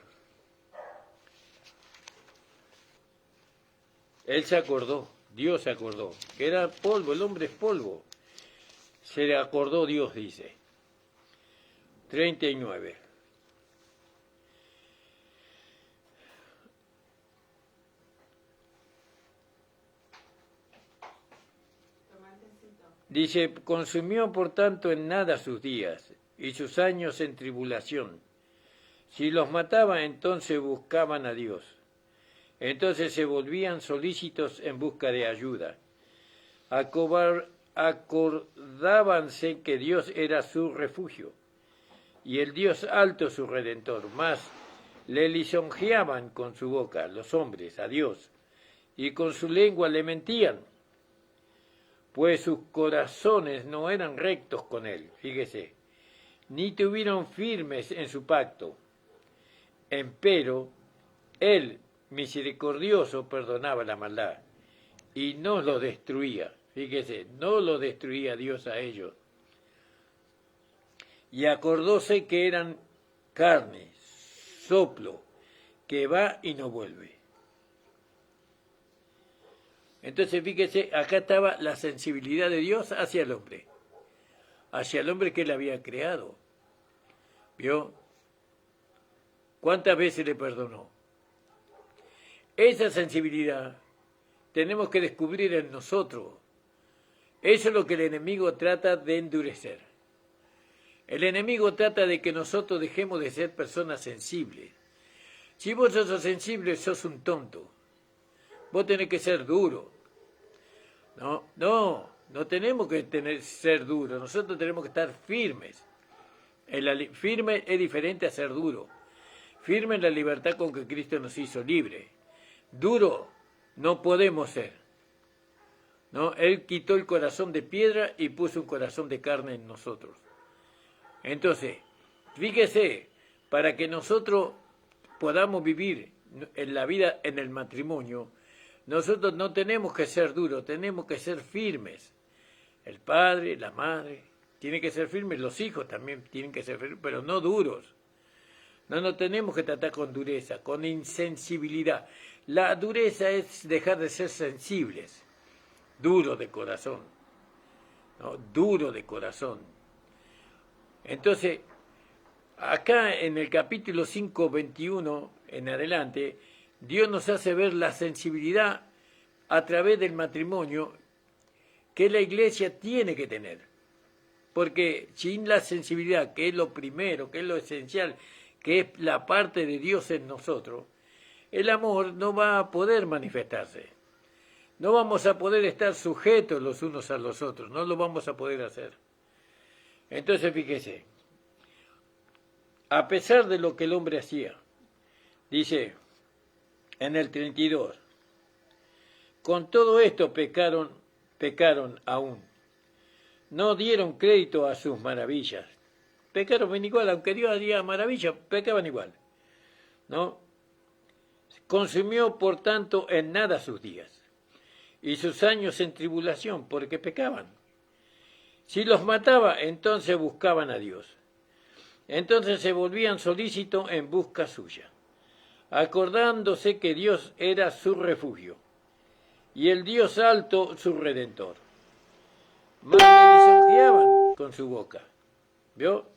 Él se acordó, Dios se acordó, que era polvo, el hombre es polvo. Se le acordó Dios, dice. 39. Dice, consumió por tanto en nada sus días y sus años en tribulación. Si los mataba, entonces buscaban a Dios. Entonces se volvían solícitos en busca de ayuda. Acordábanse que Dios era su refugio y el Dios alto su redentor. Mas le lisonjeaban con su boca los hombres a Dios, y con su lengua le mentían, pues sus corazones no eran rectos con él, fíjese, ni tuvieron firmes en su pacto. Empero, él, misericordioso, perdonaba la maldad, y no los destruía. Fíjese, no lo destruía Dios a ellos. Y acordóse que eran carne, soplo, que va y no vuelve. Entonces, fíjese, acá estaba la sensibilidad de Dios hacia el hombre que él había creado. ¿Vio? ¿Cuántas veces le perdonó? Esa sensibilidad tenemos que descubrir en nosotros. Eso es lo que el enemigo trata de endurecer. El enemigo trata de que nosotros dejemos de ser personas sensibles. Si vos sos sensible, sos un tonto. Vos tenés que ser duro. No tenemos que ser duros. Nosotros tenemos que estar firmes. Firme es diferente a ser duro. Firme en la libertad con que Cristo nos hizo libre. Duro no podemos ser. ¿No? Él quitó el corazón de piedra y puso un corazón de carne en nosotros. Entonces, fíjese, para que nosotros podamos vivir en la vida, en el matrimonio, nosotros no tenemos que ser duros, tenemos que ser firmes. El padre, la madre, tienen que ser firmes, los hijos también tienen que ser firmes, pero no duros. No tenemos que tratar con dureza, con insensibilidad. La dureza es dejar de ser sensibles, duro de corazón, ¿no? Duro de corazón. Entonces, acá en el capítulo 5, 21 en adelante, Dios nos hace ver la sensibilidad a través del matrimonio que la iglesia tiene que tener. Porque sin la sensibilidad, que es lo primero, que es lo esencial, que es la parte de Dios en nosotros, el amor no va a poder manifestarse. No vamos a poder estar sujetos los unos a los otros, no lo vamos a poder hacer. Entonces, fíjese, a pesar de lo que el hombre hacía, dice en el 32, con todo esto pecaron aún, no dieron crédito a sus maravillas. Pecaron igual, aunque Dios hacía maravillas, pecaban igual, ¿no? Consumió, por tanto, en nada sus días, y sus años en tribulación, porque pecaban. Si los mataba, entonces buscaban a Dios. Entonces se volvían solícitos en busca suya, acordándose que Dios era su refugio, y el Dios alto su redentor. Mas le lisonjeaban con su boca, ¿vio?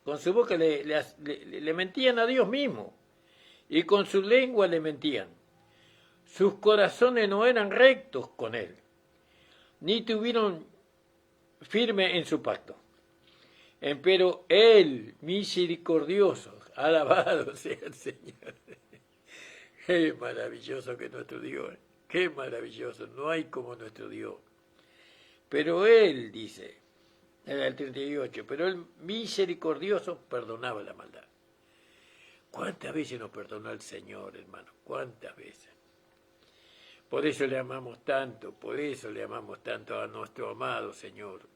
Con su boca le mentían a Dios mismo, y con su lengua le mentían. Sus corazones no eran rectos con él, ni tuvieron firme en su pacto. Empero él, misericordioso, alabado sea el Señor. Qué maravilloso que es nuestro Dios, qué maravilloso, no hay como nuestro Dios. Pero él, dice, en el 38, pero él misericordioso perdonaba la maldad. ¿Cuántas veces nos perdonó el Señor, hermano? ¿Cuántas veces? Por eso le amamos tanto, por eso le amamos tanto a nuestro amado Señor.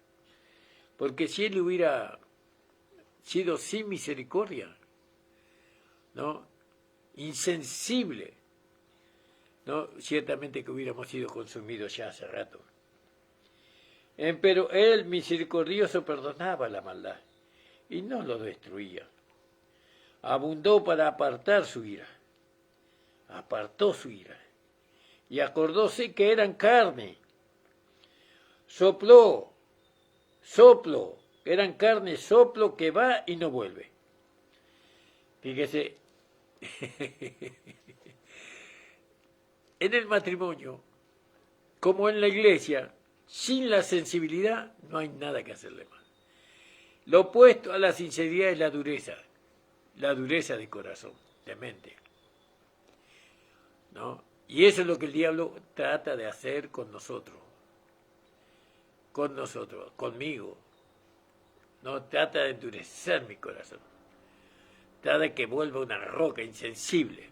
Porque si él hubiera sido sin misericordia, ¿no? Insensible, ¿no? Ciertamente que hubiéramos sido consumidos ya hace rato. Pero él, misericordioso, perdonaba la maldad y no lo destruía. Abundó para apartar su ira. Apartó su ira. Y acordóse que eran carne. Soplo, eran carne, soplo que va y no vuelve. Fíjese, en el matrimonio, como en la iglesia, sin la sensibilidad no hay nada que hacerle mal. Lo opuesto a la sinceridad es la dureza de corazón, de mente, ¿no? Y eso es lo que el diablo trata de hacer con nosotros, conmigo. No trata de endurecer mi corazón, trata de que vuelva una roca insensible.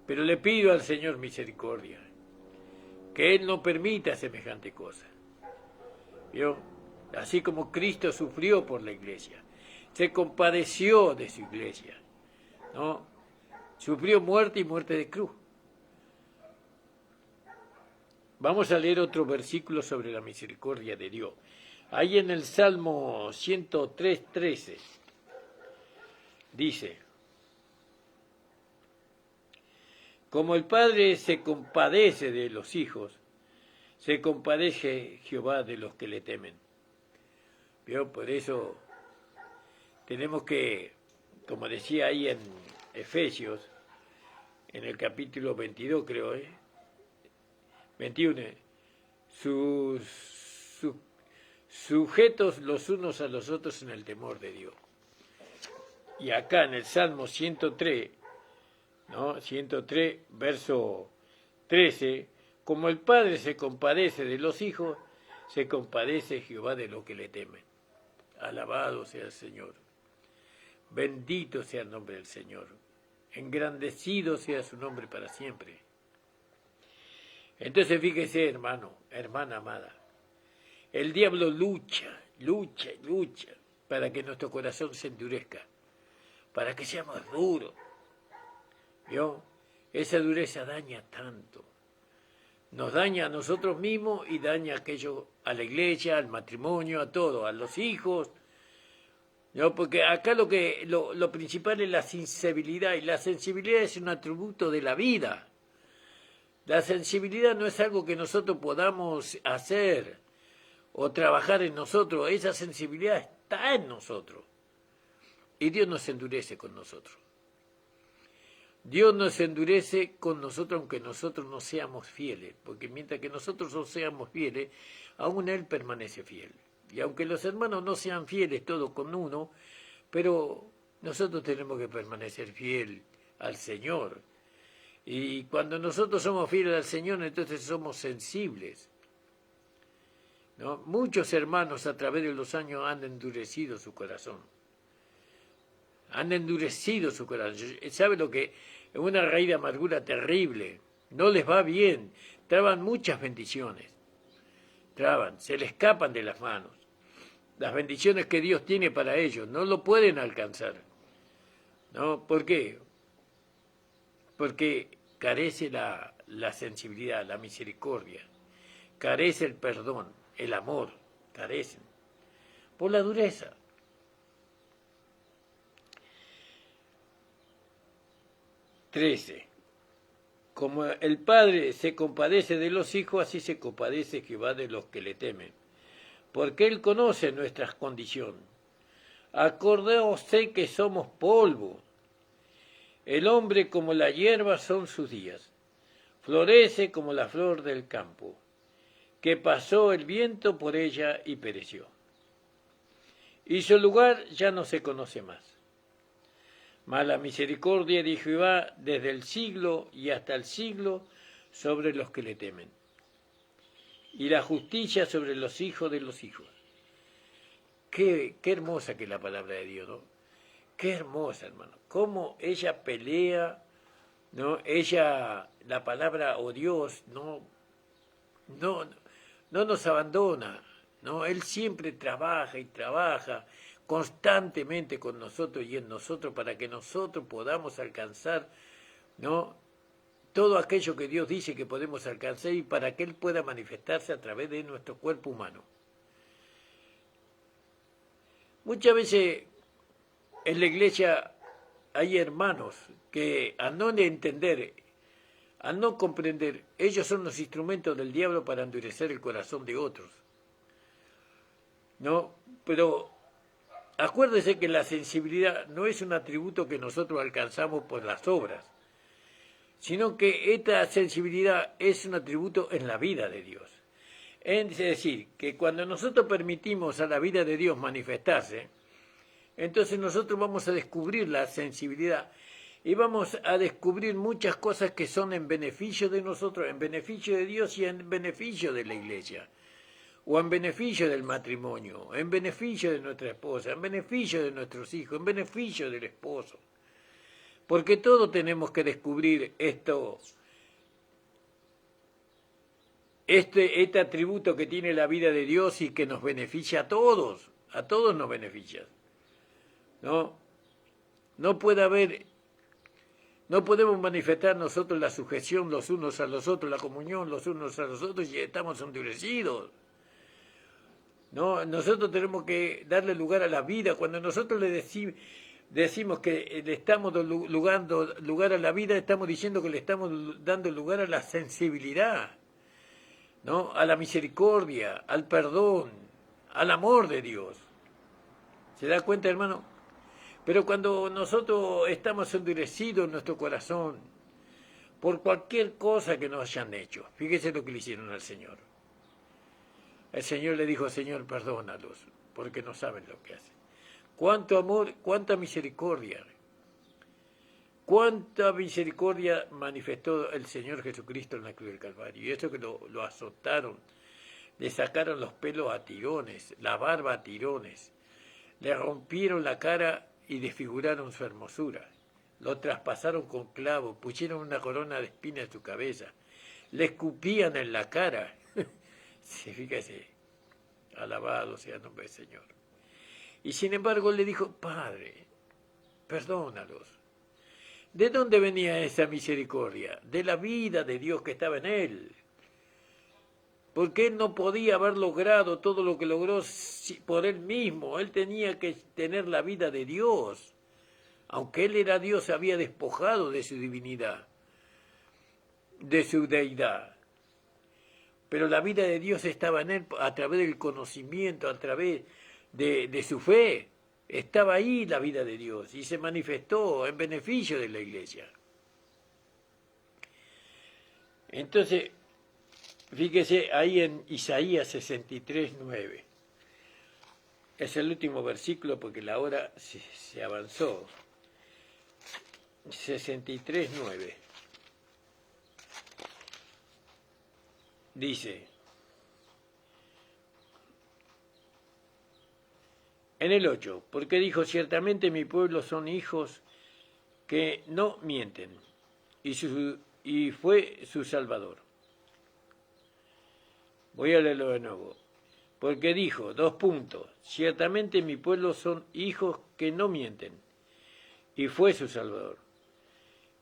Pero le pido al Señor misericordia, que Él no permita semejante cosa. ¿Vio? Así como Cristo sufrió por la iglesia, se compadeció de su iglesia, ¿no? Sufrió muerte y muerte de cruz. Vamos a leer otro versículo sobre la misericordia de Dios. Ahí en el Salmo 103:13 dice: como el Padre se compadece de los hijos, se compadece Jehová de los que le temen. ¿Vio? Por eso tenemos que, como decía ahí en Efesios, en el capítulo 22 creo, 21, sujetos los unos a los otros en el temor de Dios. Y acá en el Salmo 103, ¿no? 103, verso 13, como el Padre se compadece de los hijos, se compadece Jehová de los que le temen. Alabado sea el Señor. Bendito sea el nombre del Señor. Engrandecido sea su nombre para siempre. Entonces fíjese, hermano, hermana amada, el diablo lucha para que nuestro corazón se endurezca, para que seamos duros. ¿Vio? Esa dureza daña tanto. Nos daña a nosotros mismos y daña a la iglesia, al matrimonio, a todo, a los hijos. ¿No? Porque acá lo principal es la sensibilidad, y la sensibilidad es un atributo de la vida. La sensibilidad no es algo que nosotros podamos hacer o trabajar en nosotros. Esa sensibilidad está en nosotros. Y Dios nos endurece con nosotros. Dios nos endurece con nosotros aunque nosotros no seamos fieles, porque mientras que nosotros no seamos fieles, aún Él permanece fiel. Y aunque los hermanos no sean fieles todos con uno, pero nosotros tenemos que permanecer fiel al Señor. Y cuando nosotros somos fieles al Señor, entonces somos sensibles, ¿no? Muchos hermanos a través de los años han endurecido su corazón. Han endurecido su corazón. ¿Sabe lo que? Es una raíz de amargura terrible. No les va bien. Traban muchas bendiciones. Se les escapan de las manos. Las bendiciones que Dios tiene para ellos no lo pueden alcanzar. ¿No? ¿Por qué? Porque carece la sensibilidad, la misericordia. Carece el perdón, el amor. Carecen. Por la dureza. 13. Como el Padre se compadece de los hijos, así se compadece Jehová de los que le temen, porque Él conoce nuestras condiciones. Acordéose que somos polvo. El hombre como la hierba son sus días. Florece como la flor del campo, que pasó el viento por ella y pereció. Y su lugar ya no se conoce más. Mas la misericordia de Jehová desde el siglo y hasta el siglo sobre los que le temen, y la justicia sobre los hijos de los hijos. Qué hermosa que es la palabra de Dios, ¿no? Qué hermosa, hermano. Cómo ella pelea, ¿no? Ella, la palabra, oh Dios, no nos abandona, ¿no? Él siempre trabaja y trabaja constantemente con nosotros y en nosotros para que nosotros podamos alcanzar, ¿no?, todo aquello que Dios dice que podemos alcanzar y para que Él pueda manifestarse a través de nuestro cuerpo humano. Muchas veces en la iglesia hay hermanos que al no entender, al no comprender, ellos son los instrumentos del diablo para endurecer el corazón de otros, ¿no? Pero acuérdese que la sensibilidad no es un atributo que nosotros alcanzamos por las obras, sino que esta sensibilidad es un atributo en la vida de Dios. Es decir, que cuando nosotros permitimos a la vida de Dios manifestarse, entonces nosotros vamos a descubrir la sensibilidad y vamos a descubrir muchas cosas que son en beneficio de nosotros, en beneficio de Dios y en beneficio de la iglesia, o en beneficio del matrimonio, en beneficio de nuestra esposa, en beneficio de nuestros hijos, en beneficio del esposo. Porque todos tenemos que descubrir este atributo que tiene la vida de Dios y que nos beneficia a todos nos beneficia. No podemos manifestar nosotros la sujeción los unos a los otros, la comunión los unos a los otros y estamos endurecidos. No, nosotros tenemos que darle lugar a la vida. Cuando nosotros le decimos que le estamos dando lugar a la vida, estamos diciendo que le estamos dando lugar a la sensibilidad, ¿no?, a la misericordia, al perdón, al amor de Dios. ¿Se da cuenta, hermano? Pero cuando nosotros estamos endurecidos en nuestro corazón por cualquier cosa que nos hayan hecho, fíjese lo que le hicieron al Señor. El Señor le dijo: Señor, perdónalos, porque no saben lo que hacen. Cuánto amor, cuánta misericordia. Cuánta misericordia manifestó el Señor Jesucristo en la cruz del Calvario. Y eso que lo azotaron, le sacaron los pelos a tirones, la barba a tirones, le rompieron la cara y desfiguraron su hermosura. Lo traspasaron con clavos, pusieron una corona de espinas en su cabeza, le escupían en la cara. Sí, fíjese, alabado sea el nombre del Señor. Y sin embargo le dijo: Padre, perdónalos. ¿De dónde venía esa misericordia? De la vida de Dios que estaba en él. Porque él no podía haber logrado todo lo que logró por él mismo. Él tenía que tener la vida de Dios. Aunque él era Dios, se había despojado de su divinidad, de su deidad. Pero la vida de Dios estaba en él a través del conocimiento, a través de su fe. Estaba ahí la vida de Dios y se manifestó en beneficio de la iglesia. Entonces, fíjese ahí en Isaías 63:9. Es el último versículo porque la hora se avanzó. 63:9. Dice: en el 8, porque dijo: ciertamente mi pueblo son hijos que no mienten, y fue su Salvador. Voy a leerlo de nuevo. Porque dijo, ciertamente mi pueblo son hijos que no mienten, y fue su Salvador.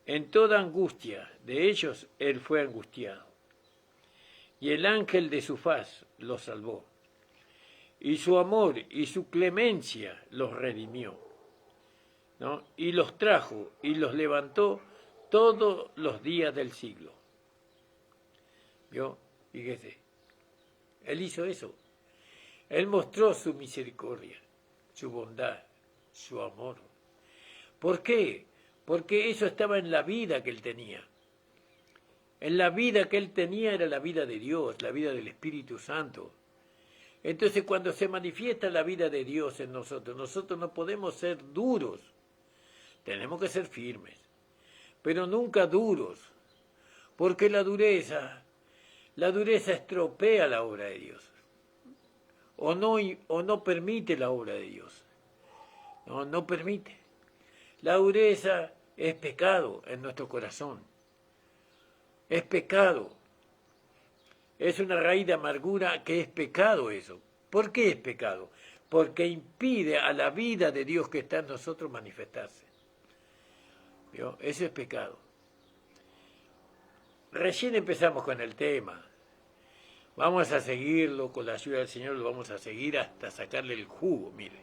En toda angustia de ellos él fue angustiado, y el ángel de su faz los salvó. Y su amor y su clemencia los redimió, ¿no? Y los trajo y los levantó todos los días del siglo. ¿Vio? Fíjese, Él hizo eso. Él mostró su misericordia, su bondad, su amor. ¿Por qué? Porque eso estaba en la vida que Él tenía. En la vida que Él tenía era la vida de Dios, la vida del Espíritu Santo. Entonces cuando se manifiesta la vida de Dios en nosotros, nosotros no podemos ser duros. Tenemos que ser firmes, pero nunca duros, porque la dureza estropea la obra de Dios, o no permite la obra de Dios, no permite. La dureza es pecado en nuestro corazón, es pecado, es una raíz de amargura que es pecado eso. ¿Por qué es pecado? Porque impide a la vida de Dios que está en nosotros manifestarse. ¿Vio? Eso es pecado. Recién empezamos con el tema. Vamos a seguirlo con la ayuda del Señor, lo vamos a seguir hasta sacarle el jugo, mire.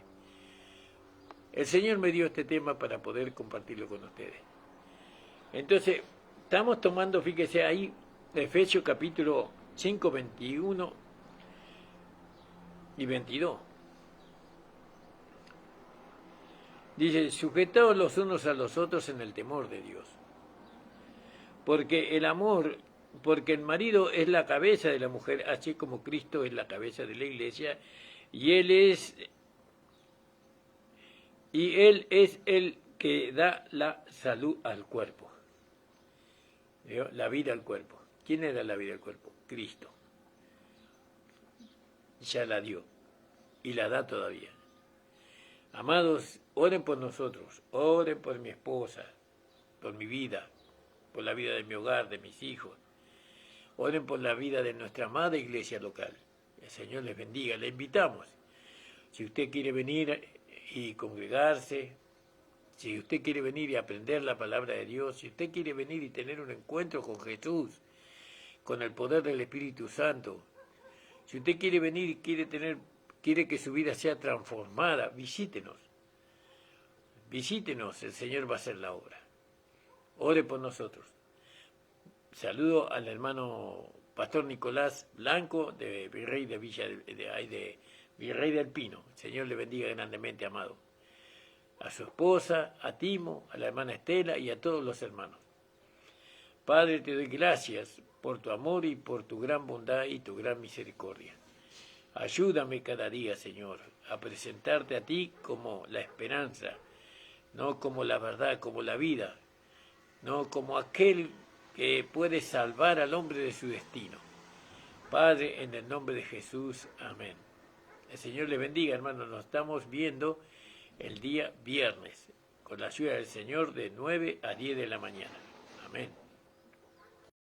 El Señor me dio este tema para poder compartirlo con ustedes. Entonces, estamos tomando, fíjese ahí, Efesios capítulo 5, 21 y 22. Dice, sujetaos los unos a los otros en el temor de Dios. Porque el marido es la cabeza de la mujer, así como Cristo es la cabeza de la iglesia, y Él es el que da la salud al cuerpo. ¿Vio? La vida al cuerpo. ¿Quién da la vida al cuerpo? Cristo. Ya la dio y la da todavía. Amados, oren por nosotros, oren por mi esposa, por mi vida, por la vida de mi hogar, de mis hijos. Oren por la vida de nuestra amada iglesia local. El Señor les bendiga, le invitamos. Si usted quiere venir y congregarse, si usted quiere venir y aprender la palabra de Dios, si usted quiere venir y tener un encuentro con Jesús, con el poder del Espíritu Santo, si usted quiere venir y quiere que su vida sea transformada, visítenos. Visítenos, el Señor va a hacer la obra. Ore por nosotros. Saludo al hermano Pastor Nicolás Blanco, de Virrey de Villa de Virrey del Pino. El Señor le bendiga grandemente, amado. A su esposa, a Timo, a la hermana Estela y a todos los hermanos. Padre, te doy gracias por tu amor y por tu gran bondad y tu gran misericordia. Ayúdame cada día, Señor, a presentarte a ti como la esperanza, no como la verdad, como la vida, no como aquel que puede salvar al hombre de su destino. Padre, en el nombre de Jesús, amén. El Señor le bendiga, hermanos. Nos estamos viendo el día viernes, con la ayuda del Señor, de 9 a 10 de la mañana. Amén.